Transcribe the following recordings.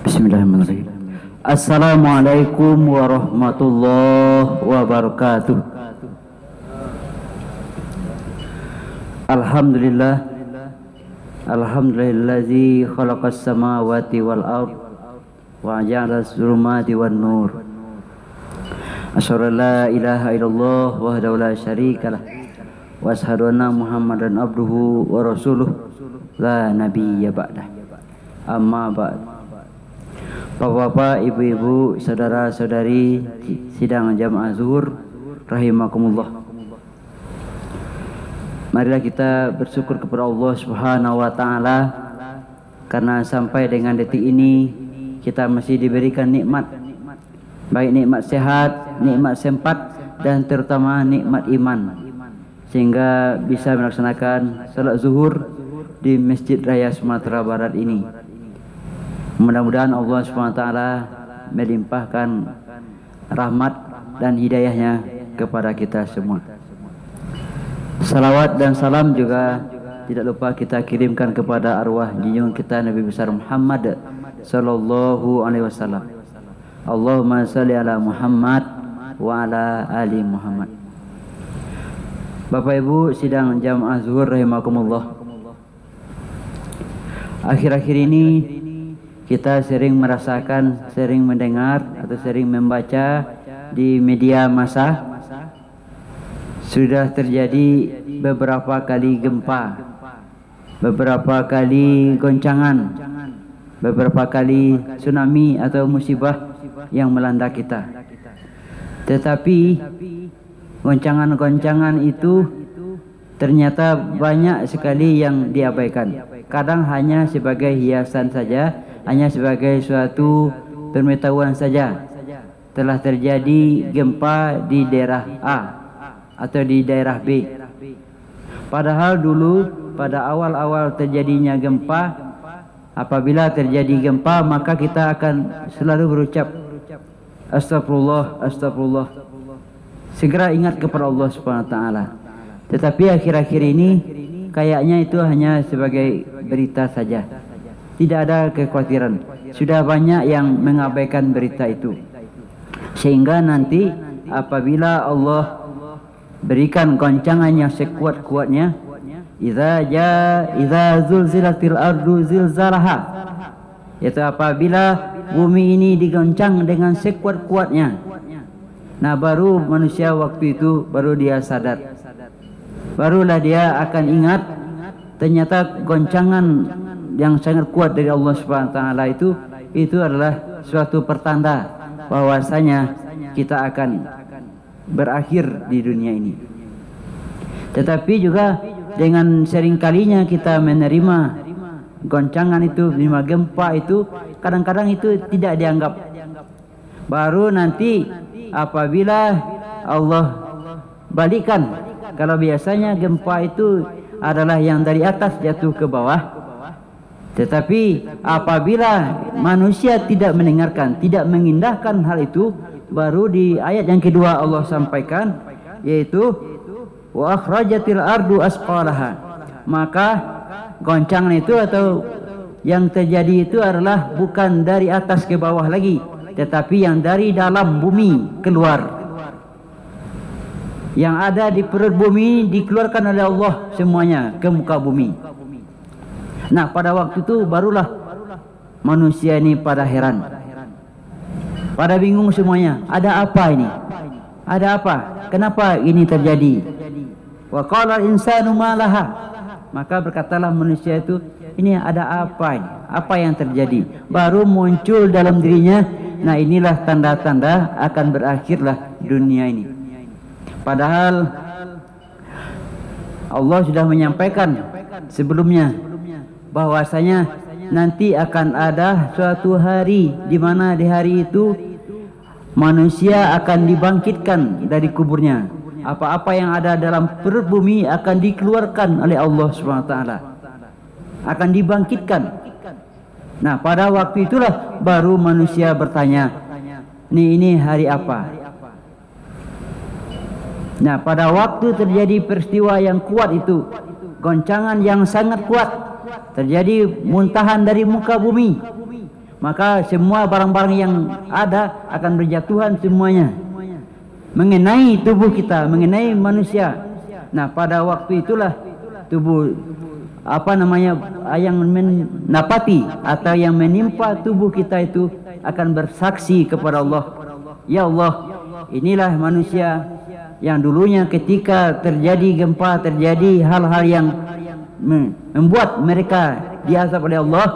Bismillahirrahmanirrahim. Assalamualaikum warahmatullahi wabarakatuh. Alhamdulillah. Alhamdulillazi khalaqas samawati wal ard wa ja'ala as-zulumati wan nur. Asyhadu an la ilaha illallah wahdahu la syarikalah wa asyhadu anna Muhammadan abduhu wa rasuluh la nabiyya ba'dah. Amma ba'd. Bapak-bapak, ibu-ibu, saudara-saudari sidang jamaah zuhur rahimakumullah. Marilah kita bersyukur kepada Allah Subhanahu wa taala karena sampai dengan detik ini kita masih diberikan nikmat, baik nikmat sehat, nikmat sempat, dan terutama nikmat iman, sehingga bisa melaksanakan salat zuhur di Masjid Raya Sumatera Barat ini. Mudah-mudahan Allah SWT melimpahkan rahmat dan hidayahnya kepada kita semua. Salawat dan salam juga tidak lupa kita kirimkan kepada arwah junjungan kita Nabi besar Muhammad sallallahu alaihi wasallam. Allahumma shalli ala Muhammad wa ala ali Muhammad. Bapak Ibu sidang jamaah zuhur rahimakumullah. Akhir-akhir ini kita sering merasakan, sering mendengar atau sering membaca di media massa sudah terjadi beberapa kali gempa, beberapa kali goncangan, beberapa kali tsunami atau musibah yang melanda kita. Tetapi goncangan-goncangan itu ternyata banyak sekali yang diabaikan. Kadang hanya sebagai hiasan saja, hanya sebagai suatu pengetahuan saja. Telah terjadi gempa di daerah A atau di daerah B. Padahal dulu pada awal-awal terjadinya gempa, apabila terjadi gempa maka kita akan selalu berucap astagfirullah, astagfirullah. Segera ingat kepada Allah Subhanahu wa taala. Tetapi akhir-akhir ini kayaknya itu hanya sebagai berita saja. Tidak ada kekhawatiran. Sudah banyak yang mengabaikan berita itu. Sehingga nanti apabila Allah berikan goncangan yang sekuat-kuatnya, idza zulzilatil ardu zilzalaha, yaitu apabila bumi ini digoncang dengan sekuat-kuatnya. Nah, baru manusia waktu itu baru dia sadar. Barulah dia akan ingat ternyata goncangan yang sangat kuat dari Allah Subhanahu wa taala itu adalah suatu pertanda bahwasanya kita akan berakhir di dunia ini. Tetapi juga dengan sering kalinya kita menerima goncangan itu, menerima gempa itu, kadang-kadang itu tidak dianggap. Baru nanti apabila Allah balikan, kalau biasanya gempa itu adalah yang dari atas jatuh ke bawah. Tetapi apabila manusia tidak mendengarkan, tidak mengindahkan hal itu, baru di ayat yang kedua Allah sampaikan, yaitu wa akhrajatil ardu asqalaha. Maka goncangan itu atau yang terjadi itu adalah bukan dari atas ke bawah lagi, tetapi yang dari dalam bumi keluar. Yang ada di perut bumi dikeluarkan oleh Allah semuanya ke muka bumi. Nah, pada waktu itu barulah manusia ini pada heran, pada bingung semuanya. Ada apa ini? Ada apa? Kenapa ini terjadi? Wa qala insanu ma laha. Maka berkatalah manusia itu, ini ada apa ini? Apa yang terjadi? Baru muncul dalam dirinya. Nah, inilah tanda-tanda akan berakhirlah dunia ini. Padahal Allah sudah menyampaikan sebelumnya bahwasanya nanti akan ada suatu hari di mana di hari itu manusia akan dibangkitkan dari kuburnya. Apa-apa yang ada dalam perut bumi akan dikeluarkan oleh Allah Subhanahu wa taala. Akan dibangkitkan. Nah, pada waktu itulah baru manusia bertanya, ini hari apa? Nah, pada waktu terjadi peristiwa yang kuat itu, goncangan yang sangat kuat, terjadi muntahan dari muka bumi, maka semua barang-barang yang ada akan berjatuhan semuanya mengenai tubuh kita, mengenai manusia. Nah, pada waktu itulah tubuh yang menapati atau yang menimpa tubuh kita itu akan bersaksi kepada Allah, ya Allah, inilah manusia yang dulunya ketika terjadi gempa, terjadi hal-hal yang membuat mereka diazab oleh Allah,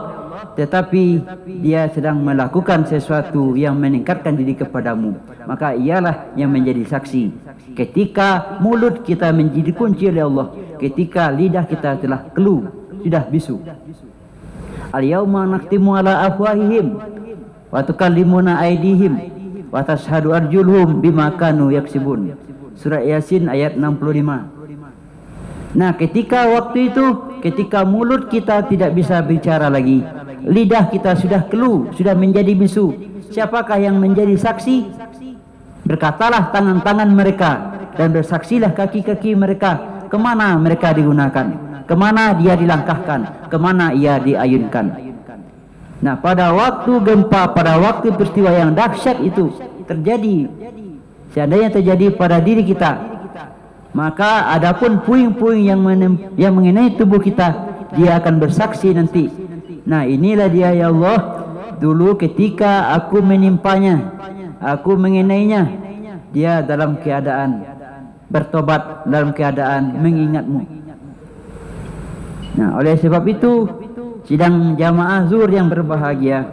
tetapi dia sedang melakukan sesuatu yang meningkatkan diri kepadamu, maka ialah yang menjadi saksi. Ketika mulut kita menjadi kunci oleh Allah, ketika lidah kita telah keluh, sudah bisu. Al-yawma nakhtimu ala afwahihim wa tukallimuna aydihim wa tashhadu arjuluhum bima kanu yaksibun. Surah Yasin ayat 65. Nah, ketika waktu itu, ketika mulut kita tidak bisa bicara lagi, lidah kita sudah keluh, sudah menjadi bisu, siapakah yang menjadi saksi? Berkatalah tangan-tangan mereka dan bersaksilah kaki-kaki mereka. Kemana mereka digunakan, kemana dia dilangkahkan, kemana ia diayunkan. Nah, pada waktu gempa, pada waktu peristiwa yang dahsyat itu terjadi, seandainya terjadi pada diri kita, maka adapun puing-puing yang mengenai tubuh kita, dia akan bersaksi nanti. Nah, inilah dia ya Allah, dulu ketika aku menimpanya, aku mengenainya, dia dalam keadaan bertobat, dalam keadaan mengingatmu. Nah, oleh sebab itu, sidang jamaah zuhur yang berbahagia,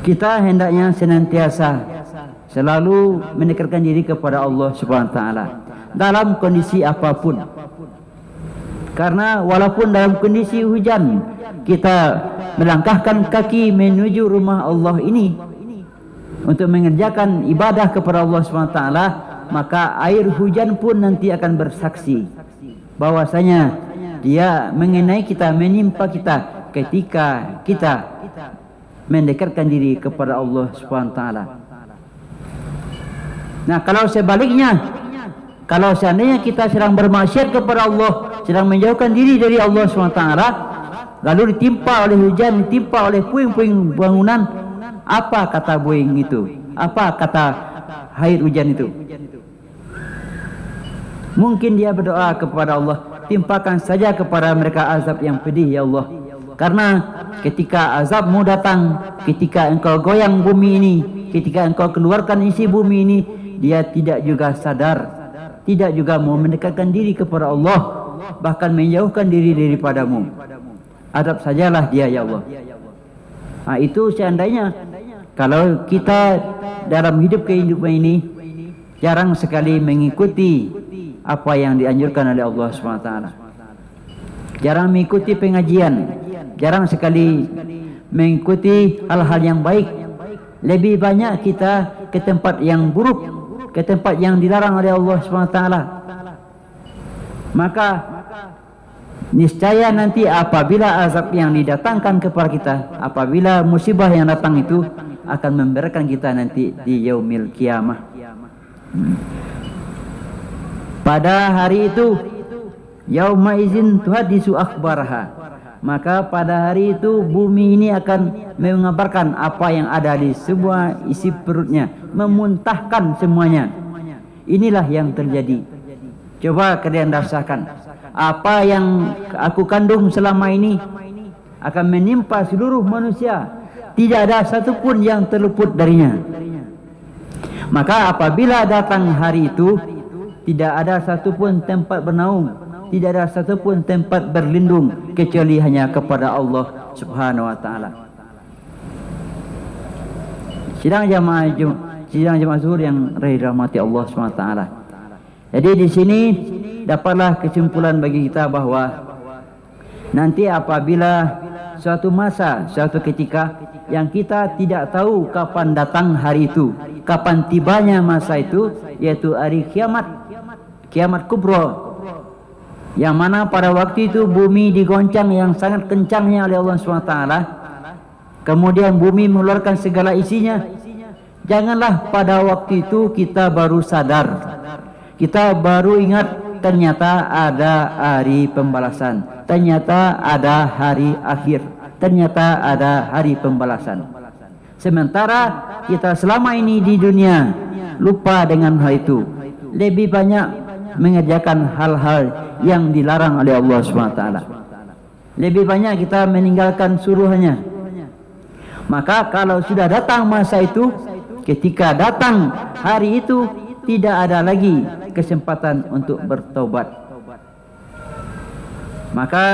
kita hendaknya senantiasa selalu mendekatkan diri kepada Allah Subhanahu wa taala dalam kondisi apapun. Karena walaupun dalam kondisi hujan, kita melangkahkan kaki menuju rumah Allah ini untuk mengerjakan ibadah kepada Allah Subhanahu wa taala, maka air hujan pun nanti akan bersaksi bahwasanya dia mengenai kita, menimpa kita ketika kita mendekatkan diri kepada Allah Subhanahu wa taala. Nah, kalau sebaliknya, kalau seandainya kita sedang bermaksiat kepada Allah, sedang menjauhkan diri dari Allah SWT, lalu ditimpa oleh hujan, ditimpa oleh puing-puing bangunan, apa kata puing itu? Apa kata air hujan itu? Mungkin dia berdoa kepada Allah, timpakan saja kepada mereka azab yang pedih ya Allah. Karena ketika azabmu datang, ketika engkau goyang bumi ini, ketika engkau keluarkan isi bumi ini, dia tidak juga sadar, tidak juga mau mendekatkan diri kepada Allah, bahkan menjauhkan diri daripadamu. Adab sajalah dia ya Allah. Nah, itu seandainya kalau kita dalam kehidupan ini jarang sekali mengikuti apa yang dianjurkan oleh Allah SWT, jarang mengikuti pengajian, jarang sekali mengikuti hal-hal yang baik, lebih banyak kita ke tempat yang buruk, ke tempat yang dilarang oleh Allah SWT. Maka niscaya nanti apabila azab yang didatangkan kepada kita, apabila musibah yang datang itu akan memberatkan kita nanti di yaumil kiamah. Pada hari itu, yauma izin tuhadisu akhbaraha, maka pada hari itu bumi ini akan mengabarkan apa yang ada di semua isi perutnya, memuntahkan semuanya. Inilah yang terjadi. Coba kalian rasakan, apa yang aku kandung selama ini akan menimpa seluruh manusia, tidak ada satupun yang terluput darinya. Maka apabila datang hari itu, tidak ada satupun tempat bernaung, tidak ada satupun tempat berlindung kecuali hanya kepada Allah Subhanahu wa taala. Sidang jamaah zuhur yang dirahmati Allah Subhanahu wa taala. Jadi di sini dapatlah kesimpulan bagi kita bahwa nanti apabila suatu masa, suatu ketika yang kita tidak tahu kapan datang hari itu, kapan tibanya masa itu, yaitu hari kiamat, kiamat kubra, yang mana pada waktu itu bumi digoncang yang sangat kencangnya oleh Allah SWT. Kemudian bumi mengeluarkan segala isinya. Janganlah pada waktu itu kita baru sadar, kita baru ingat ternyata ada hari pembalasan, ternyata ada hari akhir. ternyata ada hari pembalasan. Sementara kita selama ini di dunia lupa dengan hal itu, lebih banyak mengerjakan hal-hal yang dilarang oleh Allah SWT. Lebih banyak kita meninggalkan suruhannya. Maka kalau sudah datang masa itu, ketika datang hari itu, tidak ada lagi kesempatan untuk bertobat. Maka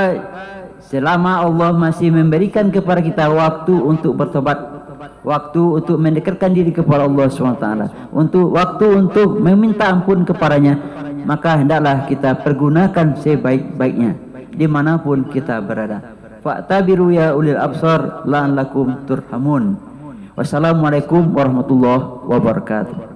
selama Allah masih memberikan kepada kita waktu untuk bertobat, waktu untuk mendekatkan diri kepada Allah SWT, waktu untuk meminta ampun kepadanya, maka hendaklah kita pergunakan sebaik-baiknya dimanapun kita berada. Fa'tabiru ya ulil absar la'allakum turhamun. Wassalamualaikum warahmatullahi wabarakatuh.